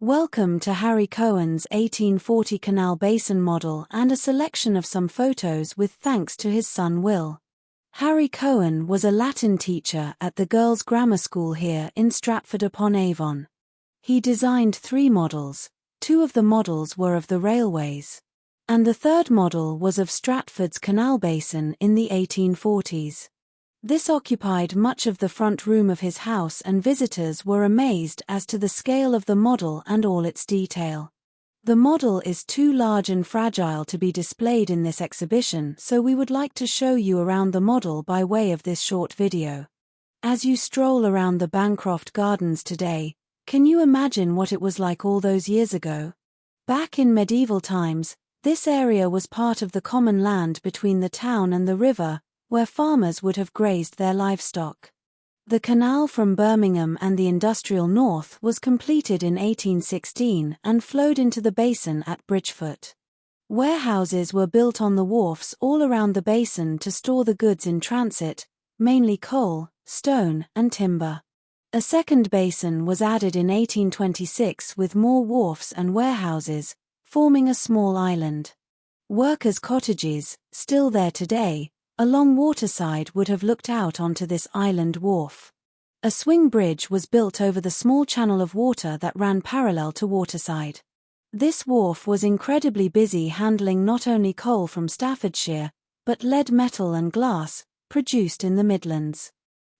Welcome to Harry Cohen's 1840 Canal Basin model and a selection of some photos with thanks to his son Will. Harry Cohen was a Latin teacher at the girls' grammar school here in Stratford-upon-Avon. He designed 3 models. 2 of the models were of the railways. And the 3rd model was of Stratford's canal basin in the 1840s. This occupied much of the front room of his house, and visitors were amazed as to the scale of the model and all its detail. The model is too large and fragile to be displayed in this exhibition, so we would like to show you around the model by way of this short video. As you stroll around the Bancroft Gardens today, can you imagine what it was like all those years ago? Back in medieval times, this area was part of the common land between the town and the river, where farmers would have grazed their livestock. The canal from Birmingham and the industrial north was completed in 1816 and flowed into the basin at Bridgefoot. Warehouses were built on the wharfs all around the basin to store the goods in transit, mainly coal, stone, and timber. A second basin was added in 1826 with more wharfs and warehouses, forming a small island. Workers' cottages, still there today, along waterside would have looked out onto this island wharf. A swing bridge was built over the small channel of water that ran parallel to waterside. This wharf was incredibly busy handling not only coal from Staffordshire, but lead metal and glass, produced in the Midlands.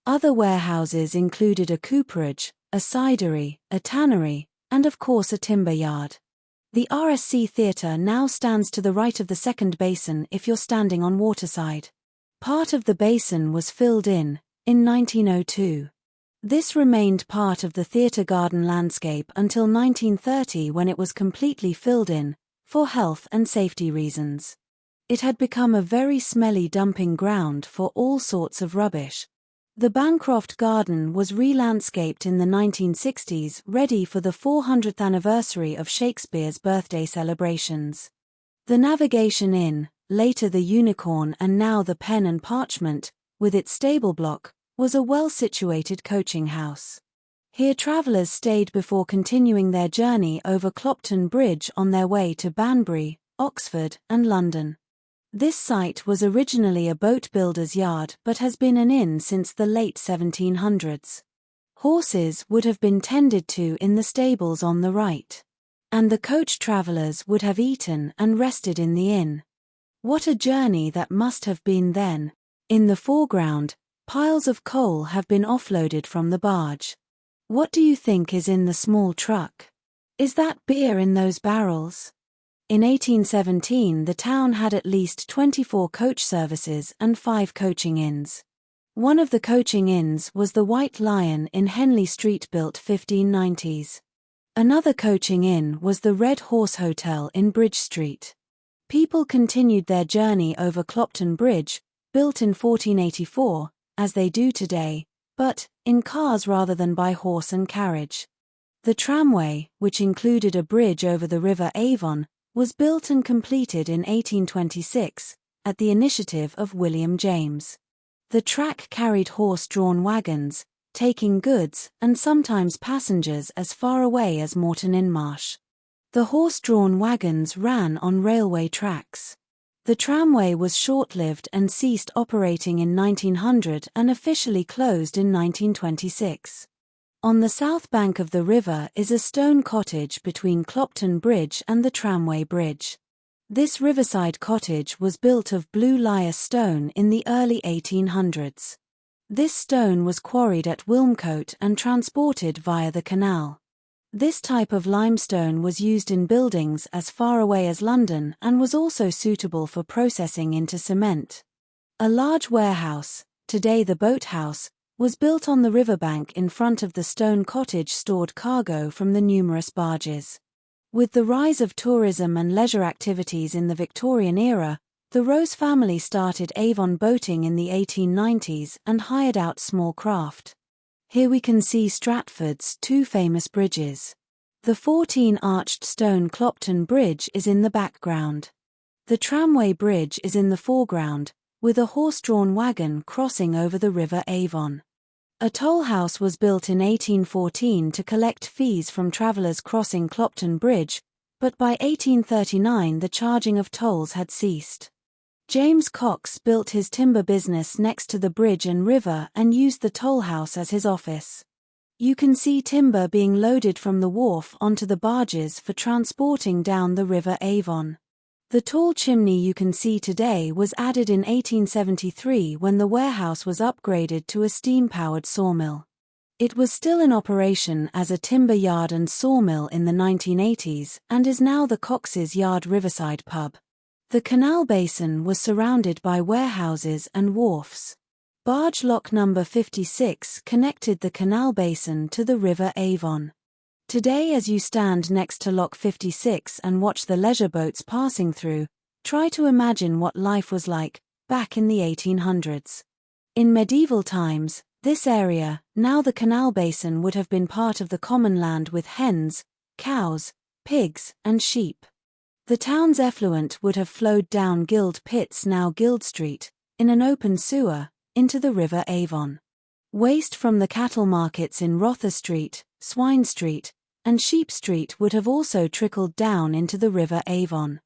Other warehouses included a cooperage, a cidery, a tannery, and of course a timber yard. The RSC Theatre now stands to the right of the second basin if you're standing on waterside. Part of the basin was filled in 1902. This remained part of the theatre garden landscape until 1930, when it was completely filled in, for health and safety reasons. It had become a very smelly dumping ground for all sorts of rubbish. The Bancroft Garden was re-landscaped in the 1960s, ready for the 400th anniversary of Shakespeare's birthday celebrations. The Navigation Inn, later the Unicorn and now the Pen and Parchment, with its stable block, was a well-situated coaching house. Here travellers stayed before continuing their journey over Clopton Bridge on their way to Banbury, Oxford, and London. This site was originally a boat builder's yard but has been an inn since the late 1700s. Horses would have been tended to in the stables on the right. And the coach travellers would have eaten and rested in the inn. What a journey that must have been then. In the foreground, piles of coal have been offloaded from the barge. What do you think is in the small truck? Is that beer in those barrels? In 1817 the town had at least 24 coach services and 5 coaching inns. One of the coaching inns was the White Lion in Henley Street, built 1590s. Another coaching inn was the Red Horse Hotel in Bridge Street. People continued their journey over Clopton Bridge, built in 1484, as they do today, but in cars rather than by horse and carriage. The tramway, which included a bridge over the River Avon, was built and completed in 1826, at the initiative of William James. The track carried horse-drawn wagons, taking goods and sometimes passengers as far away as Moreton-in-Marsh. The horse-drawn wagons ran on railway tracks. The tramway was short-lived and ceased operating in 1900 and officially closed in 1926. On the south bank of the river is a stone cottage between Clopton Bridge and the tramway bridge. This riverside cottage was built of blue lyre stone in the early 1800s. This stone was quarried at Wilmcote and transported via the canal. This type of limestone was used in buildings as far away as London and was also suitable for processing into cement. A large warehouse, today the boathouse, was built on the riverbank in front of the stone cottage, stored cargo from the numerous barges. With the rise of tourism and leisure activities in the Victorian era, the Rose family started Avon boating in the 1890s and hired out small craft. Here we can see Stratford's 2 famous bridges. The 14-arched stone Clopton Bridge is in the background. The tramway bridge is in the foreground, with a horse-drawn wagon crossing over the River Avon. A toll house was built in 1814 to collect fees from travelers crossing Clopton Bridge, but by 1839 the charging of tolls had ceased. James Cox built his timber business next to the bridge and river and used the toll house as his office. You can see timber being loaded from the wharf onto the barges for transporting down the River Avon. The tall chimney you can see today was added in 1873 when the warehouse was upgraded to a steam-powered sawmill. It was still in operation as a timber yard and sawmill in the 1980s and is now the Cox's Yard Riverside pub. The Canal Basin was surrounded by warehouses and wharfs. Barge lock number 56 connected the Canal Basin to the River Avon. Today, as you stand next to Lock 56 and watch the leisure boats passing through, try to imagine what life was like back in the 1800s. In medieval times, this area, now the Canal Basin, would have been part of the common land with hens, cows, pigs, and sheep. The town's effluent would have flowed down Guild Pits, now Guild Street, in an open sewer, into the River Avon. Waste from the cattle markets in Rother Street, Swine Street, and Sheep Street would have also trickled down into the River Avon.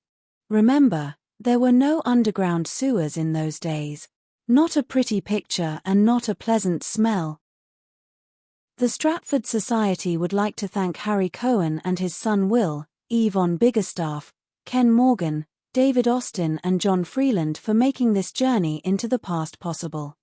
Remember, there were no underground sewers in those days. Not a pretty picture and not a pleasant smell. The Stratford Society would like to thank Harry Cohen and his son Will, Yvonne Biggerstaff, Ken Morgan, David Austin and John Freeland for making this journey into the past possible.